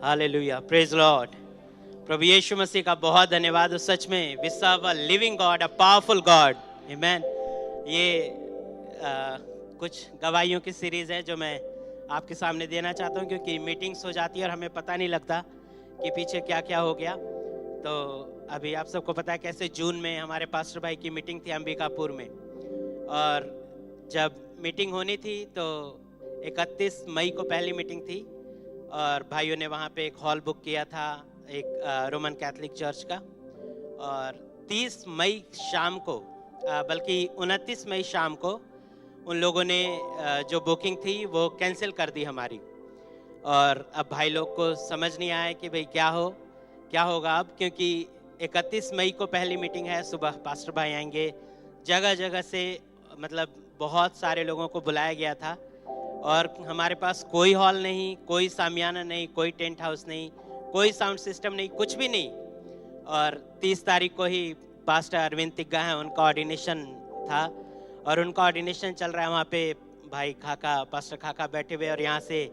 Hallelujah, praise Lord. प्रभु यीशु मसीह का बहुत धन्यवाद। उस सच में we serve a living God, a powerful God. Amen. ये कुछ गवाहियों की सीरीज है जो मैं आपके सामने देना चाहता हूँ, क्योंकि मीटिंग्स हो जाती है और हमें पता नहीं लगता कि पीछे क्या क्या हो गया। तो अभी आप सबको पता है कैसे जून में हमारे पास्टर भाई की मीटिंग थी अंबिकापुर में, और जब मीटिंग होनी थी तो 31 मई को पहली मीटिंग थी और भाइयों ने वहाँ पे एक हॉल बुक किया था, एक रोमन कैथोलिक चर्च का। और 30 मई शाम को, बल्कि 29 मई शाम को उन लोगों ने जो बुकिंग थी वो कैंसिल कर दी हमारी। और अब भाई लोग को समझ नहीं आया कि भाई क्या होगा अब, क्योंकि 31 मई को पहली मीटिंग है। सुबह पास्टर भाई आएंगे, जगह जगह से मतलब बहुत सारे लोगों को बुलाया गया था और हमारे पास कोई हॉल नहीं, कोई सामियाना नहीं, कोई टेंट हाउस नहीं, कोई साउंड सिस्टम नहीं, कुछ भी नहीं। और 30 तारीख को ही पास्टर अरविंद तिग्गा हैं, उनका ऑर्डिनेशन था और उनका ऑर्डिनेशन चल रहा है वहाँ पे। भाई खाका, पास्टर खाका बैठे हुए और यहाँ से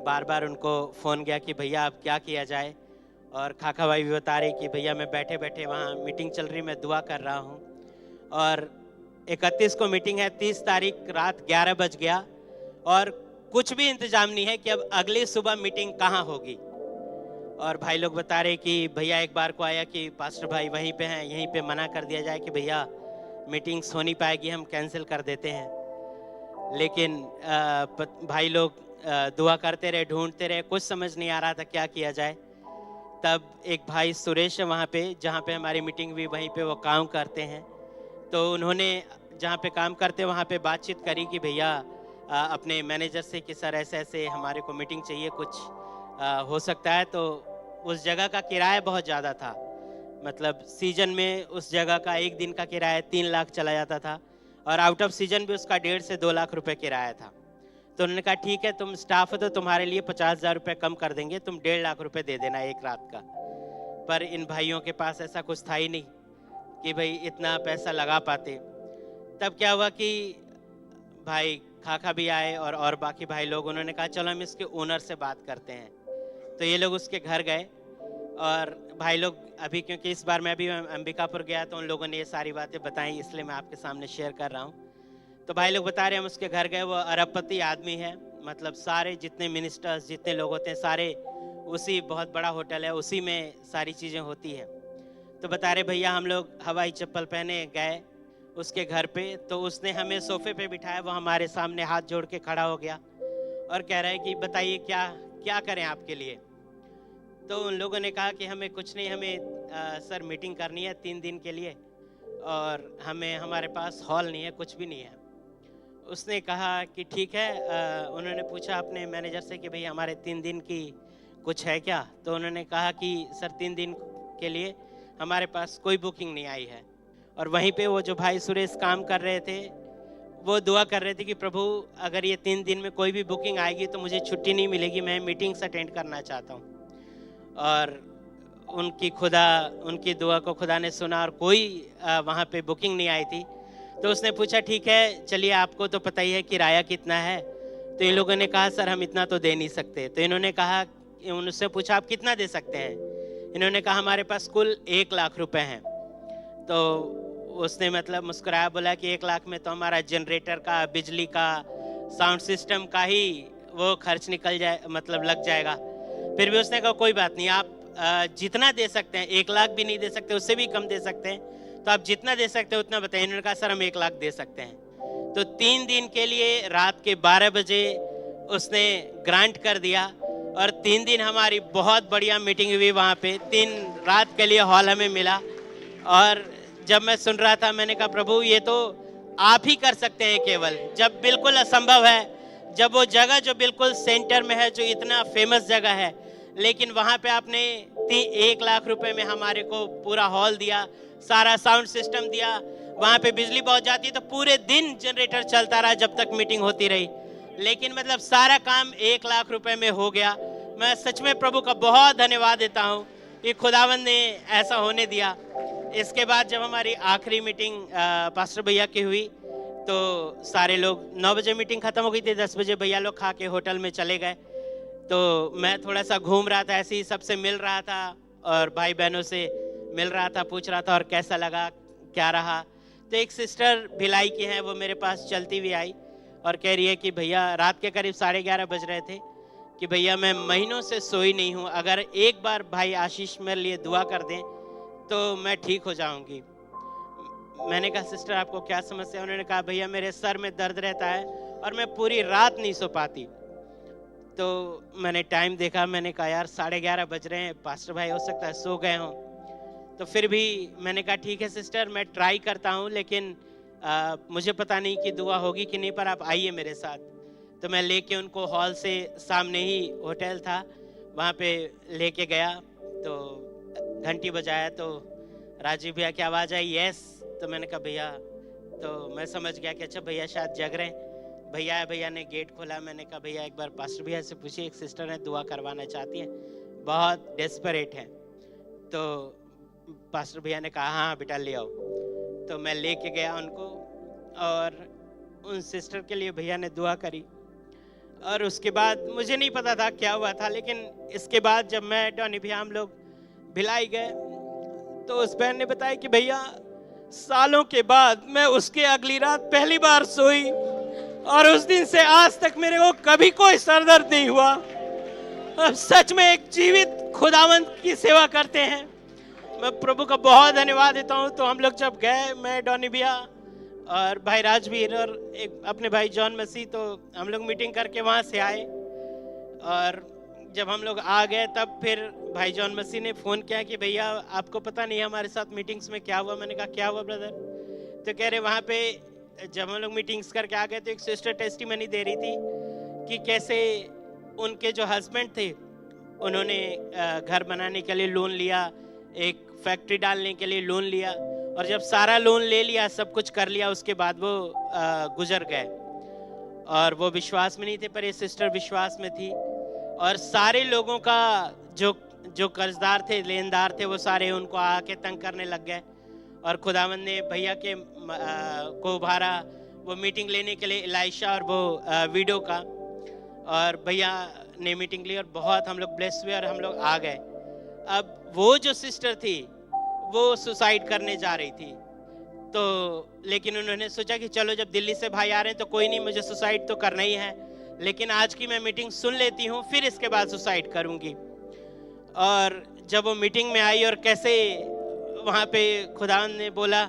बार बार उनको फ़ोन गया कि भैया अब क्या किया जाए। और खाका भाई भी बता रहे कि भैया मैं बैठे बैठे वहाँ मीटिंग चल रही, मैं दुआ कर रहा हूँ। और 31 को मीटिंग है, 30 तारीख रात 11 बज गया और कुछ भी इंतजाम नहीं है कि अब अगली सुबह मीटिंग कहाँ होगी। और भाई लोग बता रहे कि भैया एक बार को आया कि पास्टर भाई वहीं पे हैं, यहीं पे मना कर दिया जाए कि भैया मीटिंग्स हो नहीं पाएगी, हम कैंसिल कर देते हैं। लेकिन भाई लोग दुआ करते रहे, ढूंढते रहे, कुछ समझ नहीं आ रहा था क्या किया जाए। तब एक भाई सुरेश है वहाँ पे, जहाँ पे हमारी मीटिंग भी, वहीं पे वो काम करते हैं। तो उन्होंने जहाँ पे काम करते वहाँ पे बातचीत करी कि भैया अपने मैनेजर से कि सर ऐसे ऐसे हमारे को मीटिंग चाहिए, कुछ हो सकता है। तो उस जगह का किराया बहुत ज़्यादा था, मतलब सीजन में उस जगह का एक दिन का किराया 3 लाख चला जाता था और आउट ऑफ सीजन भी उसका 1.5 से 2 लाख रुपए किराया था। तो उन्होंने कहा ठीक है, तुम स्टाफ हो तो तुम्हारे लिए 50,000 रुपये कम कर देंगे, तुम 1.5 लाख रुपए दे देना एक रात का। पर इन भाइयों के पास ऐसा कुछ था ही नहीं कि भाई इतना पैसा लगा पाते। तब क्या हुआ कि भाई खाका भी आए और बाकी भाई लोग, उन्होंने कहा चलो हम इसके ओनर से बात करते हैं। तो ये लोग उसके घर गए और भाई लोग अभी, क्योंकि इस बार मैं भी अंबिकापुर गया तो उन लोगों ने ये सारी बातें बताई, इसलिए मैं आपके सामने शेयर कर रहा हूँ। तो भाई लोग बता रहे हैं हम उसके घर गए, वो अरबपति आदमी है, मतलब सारे जितने मिनिस्टर्स जितने लोग होते हैं सारे उसी, बहुत बड़ा होटल है, उसी में सारी चीज़ें होती है। तो बता रहे भैया हम लोग हवाई चप्पल पहने गए उसके घर पे, तो उसने हमें सोफे पे बिठाया, वो हमारे सामने हाथ जोड़ के खड़ा हो गया और कह रहा है कि बताइए क्या करें आपके लिए। तो उन लोगों ने कहा कि हमें कुछ नहीं, हमें सर मीटिंग करनी है 3 दिन के लिए और हमारे पास हॉल नहीं है, कुछ भी नहीं है। उसने कहा कि ठीक है। उन्होंने पूछा अपने मैनेजर से कि भाई हमारे 3 दिन की कुछ है क्या। तो उन्होंने कहा कि सर 3 दिन के लिए हमारे पास कोई बुकिंग नहीं आई है। और वहीं पे वो जो भाई सुरेश काम कर रहे थे वो दुआ कर रहे थे कि प्रभु अगर ये 3 दिन में कोई भी बुकिंग आएगी तो मुझे छुट्टी नहीं मिलेगी, मैं मीटिंग्स अटेंड करना चाहता हूँ। और उनकी दुआ को खुदा ने सुना और कोई वहाँ पे बुकिंग नहीं आई थी। तो उसने पूछा ठीक है चलिए, आपको तो पता ही है किराया कितना है। तो इन लोगों ने कहा सर हम इतना तो दे नहीं सकते। तो इन्होंने कहा, उनसे पूछा आप कितना दे सकते हैं। इन्होंने कहा हमारे पास कुल 1 लाख रुपए हैं। तो उसने मतलब मुस्कुराया, बोला कि 1 लाख में तो हमारा जनरेटर का, बिजली का, साउंड सिस्टम का ही वो खर्च निकल जाए, मतलब लग जाएगा। फिर भी उसने कहा कोई बात नहीं, आप जितना दे सकते हैं, 1 लाख भी नहीं दे सकते, उससे भी कम दे सकते हैं, तो आप जितना दे सकते हैं उतना बताइए। इन्होंने कहा सर हम 1 लाख दे सकते हैं। तो 3 दिन के लिए रात के 12 बजे उसने ग्रांट कर दिया और 3 दिन हमारी बहुत बढ़िया मीटिंग हुई वहाँ पे। 3 रात के लिए हॉल हमें मिला। और जब मैं सुन रहा था मैंने कहा प्रभु ये तो आप ही कर सकते हैं केवल, जब बिल्कुल असंभव है, जब वो जगह जो बिल्कुल सेंटर में है, जो इतना फेमस जगह है, लेकिन वहाँ पे आपने 1 लाख रुपए में हमारे को पूरा हॉल दिया, सारा साउंड सिस्टम दिया। वहाँ पे बिजली बहुत जाती है तो पूरे दिन जनरेटर चलता रहा जब तक मीटिंग होती रही, लेकिन मतलब सारा काम 1 लाख रुपए में हो गया। मैं सच में प्रभु का बहुत धन्यवाद देता हूँ कि खुदावंद ने ऐसा होने दिया। इसके बाद जब हमारी आखिरी मीटिंग पास्टर भैया की हुई तो सारे लोग 9 बजे मीटिंग खत्म हो गई थी, 10 बजे भैया लोग खा के होटल में चले गए। तो मैं थोड़ा सा घूम रहा था, ऐसे ही सबसे मिल रहा था और भाई बहनों से मिल रहा था, पूछ रहा था और कैसा लगा, क्या रहा। तो एक सिस्टर भिलाई की है, वो मेरे पास चलती हुई आई और कह रही है कि भैया, रात के करीब 11:30 बज रहे थे, कि भैया मैं महीनों से सोई नहीं हूँ, अगर एक बार भाई आशीष मेरे लिए दुआ कर दें तो मैं ठीक हो जाऊंगी। मैंने कहा सिस्टर आपको क्या समस्या है? उन्होंने कहा भैया मेरे सर में दर्द रहता है और मैं पूरी रात नहीं सो पाती। तो मैंने टाइम देखा, मैंने कहा यार 11:30 बज रहे हैं, पास्टर भाई हो सकता है सो गए हों। तो फिर भी मैंने कहा ठीक है सिस्टर, मैं ट्राई करता हूँ, लेकिन मुझे पता नहीं कि दुआ होगी कि नहीं, पर आप आइए मेरे साथ। तो मैं लेके उनको हॉल से, सामने ही होटल था, वहाँ पे लेके गया। तो घंटी बजाया तो राजीव भैया की आवाज़ आई, यस। तो मैंने कहा भैया, तो मैं समझ गया कि अच्छा भैया शायद जग रहे हैं। भैया है, भैया ने गेट खोला। मैंने कहा भैया एक बार पास्टर भैया से पूछिए, एक सिस्टर है दुआ करवाना चाहती है, बहुत डेस्परेट है। तो पास्टर भैया ने कहा हाँ बेटा ले आओ। तो मैं लेके गया उनको और उन सिस्टर के लिए भैया ने दुआ करी। और उसके बाद मुझे नहीं पता था क्या हुआ था, लेकिन इसके बाद जब मैं डॉनी भैया हम लोग भिलाई गए तो उस बहन ने बताया कि भैया सालों के बाद मैं उसके अगली रात पहली बार सोई और उस दिन से आज तक मेरे को कभी कोई सरदर्द नहीं हुआ। अब सच में एक जीवित खुदावंत की सेवा करते हैं। मैं प्रभु का बहुत धन्यवाद देता हूँ। तो हम लोग जब गए, मैं डॉनी भैया और भाई राजवीर और एक अपने भाई जॉन मसीह, तो हम लोग मीटिंग करके वहाँ से आए। और जब हम लोग आ गए तब फिर भाई जॉन मसीह ने फ़ोन किया कि भैया आपको पता नहीं हमारे साथ मीटिंग्स में क्या हुआ। मैंने कहा क्या हुआ ब्रदर? तो कह रहे वहाँ पे जब हम लोग मीटिंग्स करके आ गए तो एक सिस्टर टेस्टिमनी दे रही थी कि कैसे उनके जो हस्बैंड थे उन्होंने घर बनाने के लिए लोन लिया, एक फैक्ट्री डालने के लिए लोन लिया, और जब सारा लोन ले लिया, सब कुछ कर लिया, उसके बाद वो गुजर गए। और वो विश्वास में नहीं थे, पर ये सिस्टर विश्वास में थी। और सारे लोगों का जो कर्जदार थे, लेनदार थे, वो सारे उनको आके तंग करने लग गए। और खुदावंद ने भैया के को उभारा वो मीटिंग लेने के लिए, इलाइशा और वो वीडियो का। और भैया ने मीटिंग ली और बहुत हम लोग ब्लेस हुए और हम लोग आ गए। अब वो जो सिस्टर थी वो सुसाइड करने जा रही थी, तो लेकिन उन्होंने सोचा कि चलो जब दिल्ली से भाई आ रहे हैं तो कोई नहीं, मुझे सुसाइड तो करना ही है, लेकिन आज की मैं मीटिंग सुन लेती हूँ, फिर इसके बाद सुसाइड करूँगी। और जब वो मीटिंग में आई और कैसे वहाँ पे खुदावंद ने बोला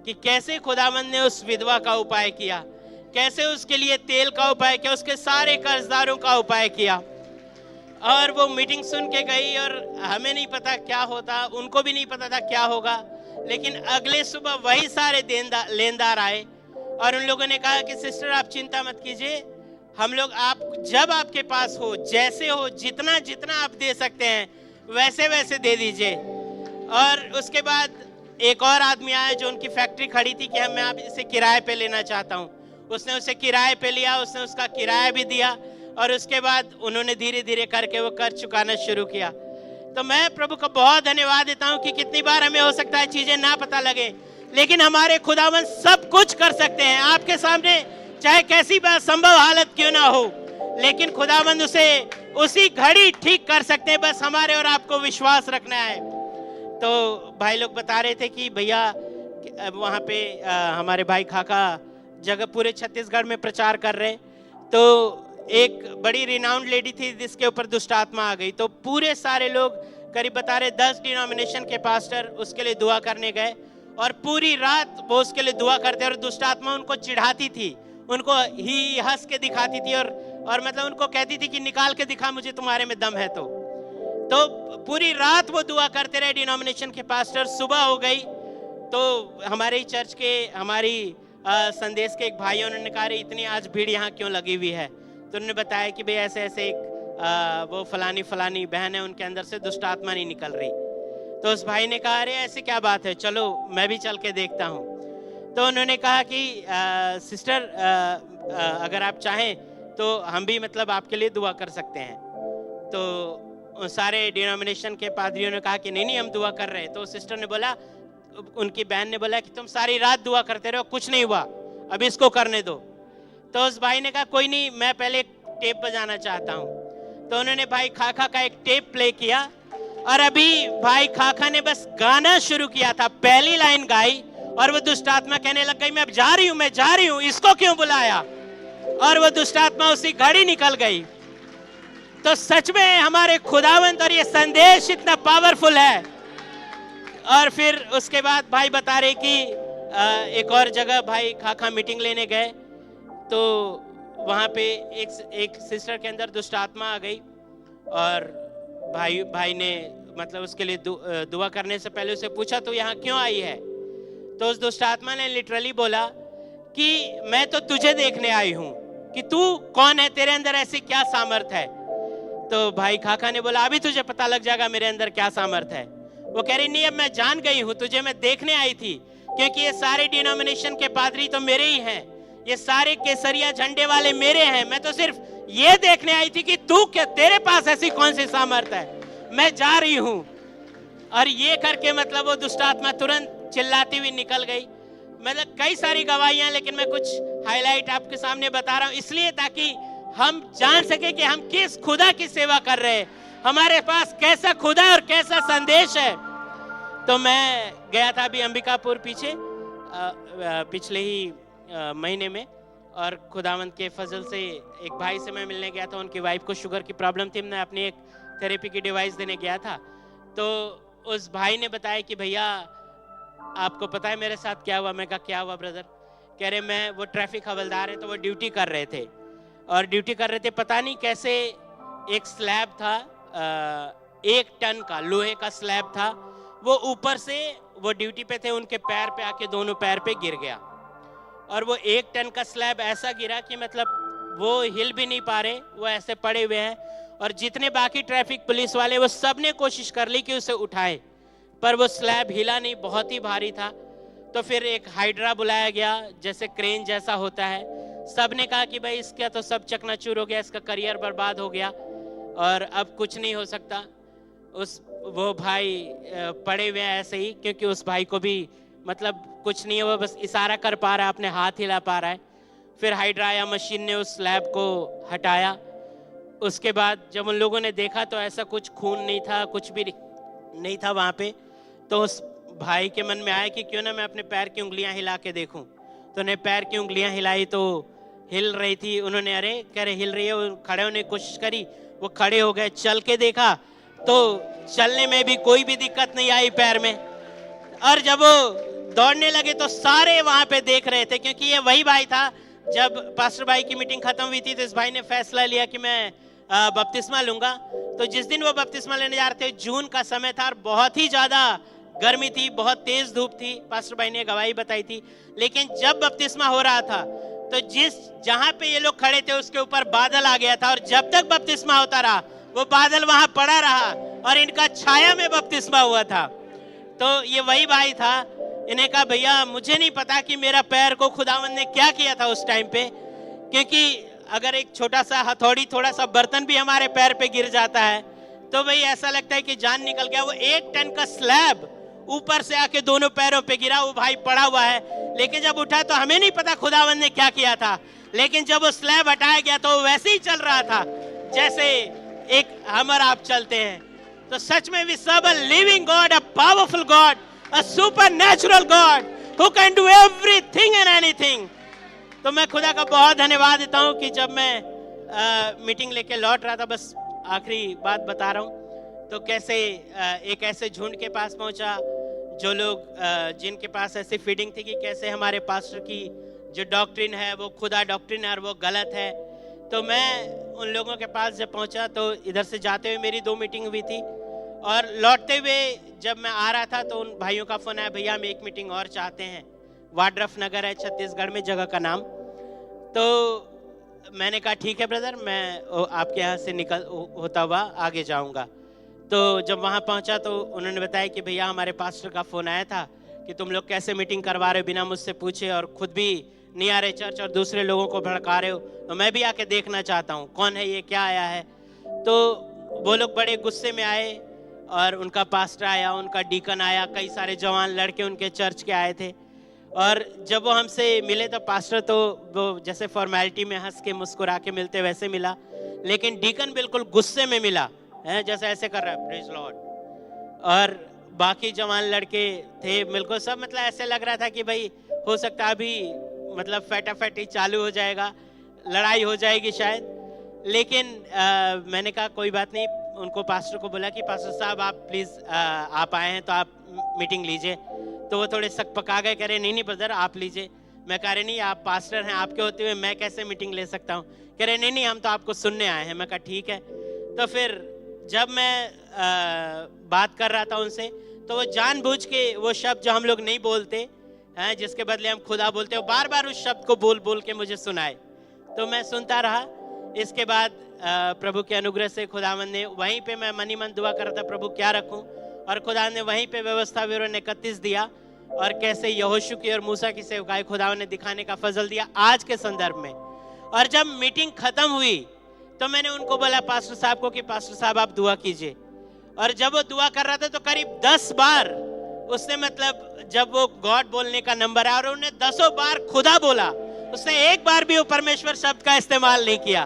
कि कैसे खुदावंद ने उस विधवा का उपाय किया, कैसे उसके लिए तेल का उपाय किया, उसके सारे कर्जदारों का उपाय किया। और वो मीटिंग सुन के गई और हमें नहीं पता क्या होता, उनको भी नहीं पता था क्या होगा, लेकिन अगले सुबह वही सारे लेनदार आए और उन लोगों ने कहा कि सिस्टर आप चिंता मत कीजिए, हम लोग आप जब आपके पास हो, जैसे हो, जितना जितना आप दे सकते हैं वैसे वैसे दे दीजिए। और उसके बाद एक और आदमी आया जो उनकी फैक्ट्री खड़ी थी कि मैं आप इसे किराए पे लेना चाहता हूँ। उसने उसे किराए पे लिया, उसने उसका किराया भी दिया और उसके बाद उन्होंने धीरे धीरे करके वो कर चुकाना शुरू किया। तो मैं प्रभु का बहुत धन्यवाद देता हूँ कि कितनी बार हमें हो सकता है चीजें ना पता लगे, लेकिन हमारे खुदावंद सब कुछ कर सकते हैं। आपके सामने चाहे कैसी बात संभव हालत क्यों ना हो, लेकिन खुदावंद उसे उसी घड़ी ठीक कर सकते हैं, बस हमारे और आपको विश्वास रखना है। तो भाई लोग बता रहे थे कि भैया वहाँ पे हमारे भाई खाका जगह पूरे छत्तीसगढ़ में प्रचार कर रहे, तो एक बड़ी रिनाउंड लेडी थी जिसके ऊपर दुष्ट आत्मा आ गई। तो पूरे सारे लोग करीब बता रहे 10 डिनोमिनेशन के पास्टर उसके लिए दुआ करने गए और पूरी रात वो उसके लिए दुआ करते और दुष्ट आत्मा उनको चिढ़ाती थी, उनको ही हंस के दिखाती थी और मतलब उनको कहती थी कि निकाल के दिखा मुझे तुम्हारे में दम है। तो पूरी रात वो दुआ करते रहे डिनोमिनेशन के पास्टर। सुबह हो गई तो हमारे चर्च के हमारी संदेश के एक भाई उन्होंने कहा इतनी आज भीड़ यहाँ क्यों लगी हुई है? तो उन्होंने बताया कि भाई ऐसे ऐसे एक वो फलानी बहन है, उनके अंदर से दुष्ट आत्मा नहीं निकल रही। तो उस भाई ने कहा अरे ऐसी क्या बात है, चलो मैं भी चल के देखता हूँ। तो उन्होंने कहा कि सिस्टर अगर आप चाहें तो हम भी मतलब आपके लिए दुआ कर सकते हैं। तो सारे डिनोमिनेशन के पादरियों ने कहा कि नहीं हम दुआ कर रहे हैं। तो सिस्टर ने बोला, उनकी बहन ने बोला कि तुम सारी रात दुआ करते रहो, कुछ नहीं हुआ, अब इसको करने दो। तो उस भाई ने कहा कोई नहीं, मैं पहले टेप बजाना चाहता हूँ। तो उन्होंने भाई खाखा का एक टेप प्ले किया और अभी भाई खाखा ने बस गाना शुरू किया था, पहली लाइन गाई और वो दुष्ट आत्मा कहने लग गई, मैं अब जा रही हूं, मैं जा रही हूं, इसको क्यों बुलाया? और वो दुष्ट आत्मा उसी घड़ी निकल गई। तो सच में हमारे खुदावंत और ये संदेश इतना पावरफुल है। और फिर उसके बाद भाई बता रहे कि एक और जगह भाई खाखा मीटिंग लेने गए, तो वहां पे एक सिस्टर के अंदर दुष्ट आत्मा आ गई और भाई ने मतलब उसके लिए दुआ करने से पहले उसे पूछा, तो यहाँ क्यों आई है? तो उस दुष्ट आत्मा ने लिटरली बोला कि मैं तो तुझे देखने आई हूं कि तू कौन है, तेरे अंदर ऐसी क्या सामर्थ है। तो भाई खाखा ने बोला, अभी तुझे पता लग जाएगा मेरे अंदर क्या सामर्थ है। वो कह रही, नहीं अब मैं जान गई हूं, तुझे मैं देखने आई थी, क्योंकि ये सारे डिनोमिनेशन के पादरी तो मेरे ही हैं, ये सारे केसरिया झंडे वाले मेरे हैं, मैं तो सिर्फ ये देखने आई थी कि तू क्या, तेरे पास ऐसी कौन सी सामर्थ है, मैं जा रही हूं। और ये करके मतलब वो दुष्ट आत्मा तुरंत चिल्लाती हुई निकल गई। मतलब कई सारी गवाहियां, लेकिन मैं कुछ हाईलाइट आपके सामने बता रहा हूं इसलिए ताकि हम जान सके कि हम किस खुदा की सेवा कर रहे हैं, हमारे पास कैसा खुदा और कैसा संदेश है। तो मैं गया था अभी अंबिकापुर पिछले ही महीने में, और खुदावंत के फजल से एक भाई से मैं मिलने गया था, उनकी वाइफ को शुगर की प्रॉब्लम थी, मैं अपनी एक थेरेपी की डिवाइस देने गया था। तो उस भाई ने बताया कि भैया आपको पता है मेरे साथ क्या हुआ? मैं कहा क्या हुआ ब्रदर? कह रहे मैं, वो ट्रैफिक हवलदार है, तो वो ड्यूटी कर रहे थे और ड्यूटी कर रहे थे, पता नहीं कैसे एक स्लैब था 1 टन का लोहे का स्लैब था, वो ऊपर से, वो ड्यूटी पे थे, उनके पैर पे आके दोनों पैर पे गिर गया और वो 1 टन का स्लैब ऐसा गिरा कि मतलब वो हिल भी नहीं पा रहे, वो ऐसे पड़े हुए हैं। और जितने बाकी ट्रैफिक पुलिस वाले वो सब ने कोशिश कर ली कि उसे उठाए, पर वो स्लैब हिला नहीं, बहुत ही भारी था। तो फिर एक हाइड्रा बुलाया गया, जैसे क्रेन जैसा होता है। सब ने कहा कि भाई इसका तो सब चकनाचूर हो गया, इसका करियर बर्बाद हो गया और अब कुछ नहीं हो सकता। वो भाई पड़े हुए हैं ऐसे ही, क्योंकि उस भाई को भी मतलब कुछ नहीं है, वो बस इशारा कर पा रहा है, अपने हाथ हिला पा रहा है। फिर हाइड्रा या मशीन ने उस स्लैब को हटाया। उसके बाद जब उन लोगों ने देखा तो ऐसा कुछ खून नहीं था, कुछ भी नहीं था वहाँ पे। तो उस भाई के मन में आया कि क्यों ना मैं अपने पैर की उंगलियां हिला के देखूं। तो उन्हें पैर की उंगलियां हिलाई तो हिल रही थी। उन्होंने अरे कह रहे हिल रही है, वो खड़े होने की कोशिश करी, वो खड़े हो गए। चल के देखा तो चलने में भी कोई भी दिक्कत नहीं आई पैर में। और जब वो दौड़ने लगे तो सारे वहां पे देख रहे थे, क्योंकि ये वही भाई था जब पास्टर भाई की मीटिंग खत्म हुई थी तो इस भाई ने फैसला लिया कि मैं बपतिस्मा लूंगा। तो जिस दिन वो बपतिस्मा लेने जा रहे थे, जून का समय था और बहुत ही ज्यादा गर्मी थी, बहुत तेज धूप थी, पास्टर भाई ने गवाही बताई थी। लेकिन जब बपतिस्मा हो रहा था तो जहां पे ये लोग खड़े थे उसके ऊपर बादल आ गया था, और जब तक बपतिस्मा होता रहा वो बादल वहां पड़ा रहा और इनका छाया में बपतिस्मा हुआ था। तो ये वही भाई था। इन्हें कहा भैया मुझे नहीं पता कि मेरा पैर को खुदावंद ने क्या किया था उस टाइम पे, क्योंकि अगर एक छोटा सा हथौड़ी, थोड़ा सा बर्तन भी हमारे पैर पे गिर जाता है तो भाई ऐसा लगता है कि जान निकल गया। वो 1 टन का स्लैब ऊपर से आके दोनों पैरों पे गिरा, वो भाई पड़ा हुआ है। लेकिन जब उठा तो हमें नहीं पता खुदावंद ने क्या किया था, लेकिन जब वो स्लैब हटाया गया तो वो वैसे ही चल रहा था जैसे एक हम और आप चलते हैं। तो सच में we serve a living God, a powerful God, a supernatural God who can do everything and anything। तो मैं खुदा का बहुत धन्यवाद देता हूँ कि जब मैं मीटिंग लेके लौट रहा था, बस आखिरी बात बता रहा हूँ, तो कैसे एक ऐसे झुंड के पास पहुंचा जो लोग जिनके पास ऐसी फीडिंग थी कि कैसे हमारे पास्टर की जो डॉक्ट्रिन है वो खुदा डॉक्ट्रिन है और वो गलत है। तो मैं उन लोगों के पास जब पहुंचा तो इधर से जाते हुए मेरी 2 मीटिंग हुई थी, और लौटते हुए जब मैं आ रहा था तो उन भाइयों का फोन आया, भैया हम एक मीटिंग और चाहते हैं, वाड्रफ नगर है छत्तीसगढ़ में जगह का नाम। तो मैंने कहा ठीक है ब्रदर, मैं आपके यहाँ से निकल होता हुआ आगे जाऊंगा। तो जब वहाँ पहुँचा तो उन्होंने बताया कि भैया हमारे पास्टर का फ़ोन आया था कि तुम लोग कैसे मीटिंग करवा रहे हो बिना मुझसे पूछे, और खुद भी नहीं आ रहे चर्च और दूसरे लोगों को भड़का रहे हो, तो मैं भी आके देखना चाहता हूँ कौन है ये, क्या आया है। तो वो लोग बड़े गुस्से में आए और उनका पास्टर आया, उनका डीकन आया, कई सारे जवान लड़के उनके चर्च के आए थे। और जब वो हमसे मिले तो पास्टर तो वो जैसे फॉर्मेलिटी में हंस के मुस्कुरा के मिलते वैसे मिला, लेकिन डीकन बिल्कुल गुस्से में मिला है, जैसे ऐसे कर रहा है, प्रेज लॉर्ड। और बाकी जवान लड़के थे बिल्कुल सब, मतलब ऐसे लग रहा था कि भाई हो सकता है अभी मतलब फटाफट ही चालू हो जाएगा, लड़ाई हो जाएगी शायद। लेकिन मैंने कहा कोई बात नहीं, उनको पास्टर को बोला कि पास्टर साहब आप प्लीज़ आप आए हैं तो आप मीटिंग लीजिए। तो वो थोड़े सक पका गए, कह रहे नहीं नहीं ब्रदर आप लीजिए। मैं कह रहे नहीं, आप पास्टर हैं, आपके होते हुए मैं कैसे मीटिंग ले सकता हूँ। कह रहे नहीं नहीं हम तो आपको सुनने आए हैं। मैं कहा ठीक है। तो फिर जब मैं बात कर रहा था उनसे, तो वो जानबूझ के वो शब्द जो हम लोग नहीं बोलते हैं, जिसके बदले हम खुदा बोलते हो, बार बार उस शब्द को बोल बोल के मुझे सुनाए। तो मैं सुनता रहा। इसके बाद प्रभु के अनुग्रह से खुदावंद ने वहीं पे, मैं मनी मन दुआ कर रहा था प्रभु क्या रखूं, और खुदा ने वहीं पे व्यवस्था विवरण 31 दिया, और कैसे यहोशू की और मूसा की सेवकाई खुदावंद ने दिखाने का फजल दिया आज के संदर्भ में। और जब मीटिंग खत्म हुई तो मैंने उनको बोला पास्टर साहब को कि पास्टर साहब आप दुआ कीजिए। और जब वो दुआ कर रहा था तो करीब 10 बार उसने, मतलब जब वो गॉड बोलने का नंबर आया और उन्होंने 10 बार खुदा बोला, उसने एक बार भी वो परमेश्वर शब्द का इस्तेमाल नहीं किया।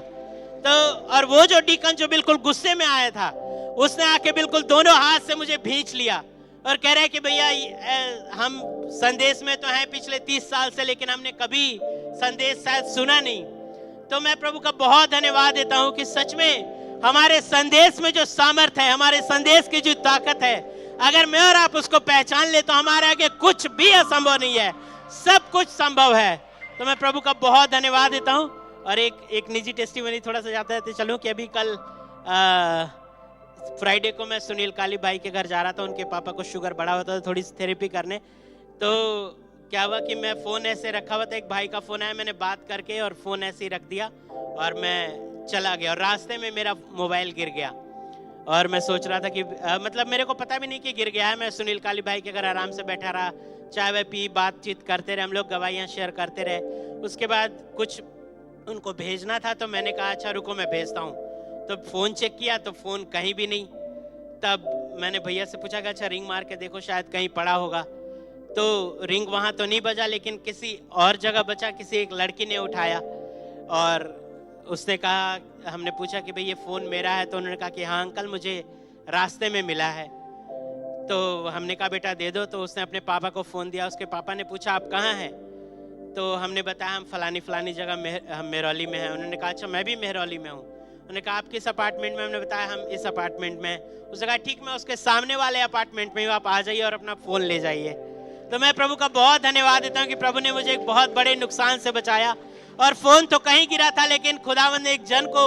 तो और वो जो डीकन जो बिल्कुल गुस्से में आया था, उसने आके बिल्कुल दोनों हाथ से मुझे भींच लिया और कह रहे कि भैया हम संदेश में तो हैं पिछले 30 साल से, लेकिन हमने कभी संदेश शायद सुना नहीं। तो मैं प्रभु का बहुत धन्यवाद देता हूं कि सच में हमारे संदेश में जो सामर्थ्य है, हमारे संदेश की जो ताकत है, अगर मैं और आप उसको पहचान ले तो हमारे आगे कुछ भी असंभव नहीं है, सब कुछ संभव है। तो मैं प्रभु का बहुत धन्यवाद देता हूं। और एक निजी टेस्टिमनी थोड़ा सा जाते रहते चलूं कि अभी कल फ्राइडे को मैं सुनील काली भाई के घर जा रहा था, उनके पापा को शुगर बढ़ा हुआ था, थोड़ी सी थेरेपी करने। तो क्या हुआ कि मैं फ़ोन ऐसे रखा हुआ था, एक भाई का फ़ोन आया, मैंने बात करके और फ़ोन ऐसे ही रख दिया और मैं चला गया, और रास्ते में मेरा मोबाइल गिर गया। और मैं सोच रहा था कि मतलब मेरे को पता भी नहीं कि गिर गया है। मैं सुनील काली भाई के घर आराम से बैठा रहा, चाय वाय पी, बातचीत करते रहे, हम लोग गवाहियाँ शेयर करते रहे। उसके बाद कुछ उनको भेजना था, तो मैंने कहा अच्छा रुको मैं भेजता हूँ। तो फ़ोन चेक किया तो फ़ोन कहीं भी नहीं। तब मैंने भैया से पूछा कि अच्छा रिंग मार के देखो शायद कहीं पड़ा होगा। तो रिंग वहाँ तो नहीं बजा, लेकिन किसी और जगह बचा, किसी एक लड़की ने उठाया और उसने कहा, हमने पूछा कि भाई ये फ़ोन मेरा है? तो उन्होंने कहा कि हाँ अंकल मुझे रास्ते में मिला है। तो हमने कहा बेटा दे दो। तो उसने अपने पापा को फ़ोन दिया। उसके पापा ने पूछा आप कहाँ हैं? तो हमने बताया हम फलानी जगह हम मेहरौली में हैं। उन्होंने कहा अच्छा मैं भी मेहरौली में हूँ। उन्होंने कहा आप किस अपार्टमेंट में? हमने बताया हम इस अपार्टमेंट में। उसने कहा ठीक मैं उसके सामने वाले अपार्टमेंट में हूँ, आप आ जाइए और अपना फ़ोन ले जाइए। तो मैं प्रभु का बहुत धन्यवाद देता हूँ कि प्रभु ने मुझे एक बहुत बड़े नुकसान से बचाया। और फ़ोन तो कहीं गिरा था, लेकिन खुदावंद ने एक जन को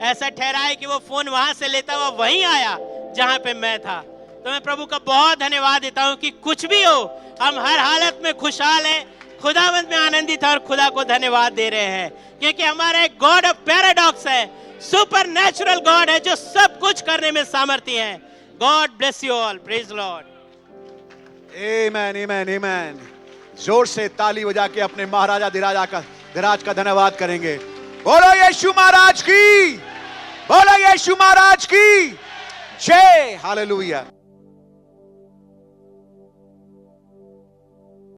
ऐसा ठहराया कि वो फ़ोन वहाँ से लेता हुआ वहीं आया जहाँ पे मैं था। तो मैं प्रभु का बहुत धन्यवाद देता हूँ कि कुछ भी हो हम हर हालत में खुशहाल हैं, खुदावंद में आनंदित है और खुदा को धन्यवाद दे रहे हैं, क्योंकि हमारा एक गॉड ऑफ पैराडॉक्स है, सुपर नेचुरल गॉड है जो सब कुछ करने में सामर्थ्य है। God bless you all, praise Lord. Amen amen amen. जोर से ताली बजा के अपने महाराजा धीराज का धन्यवाद करेंगे। बोलो यीशु महाराज की, बोलो यीशु महाराज की जय। हालेलुया।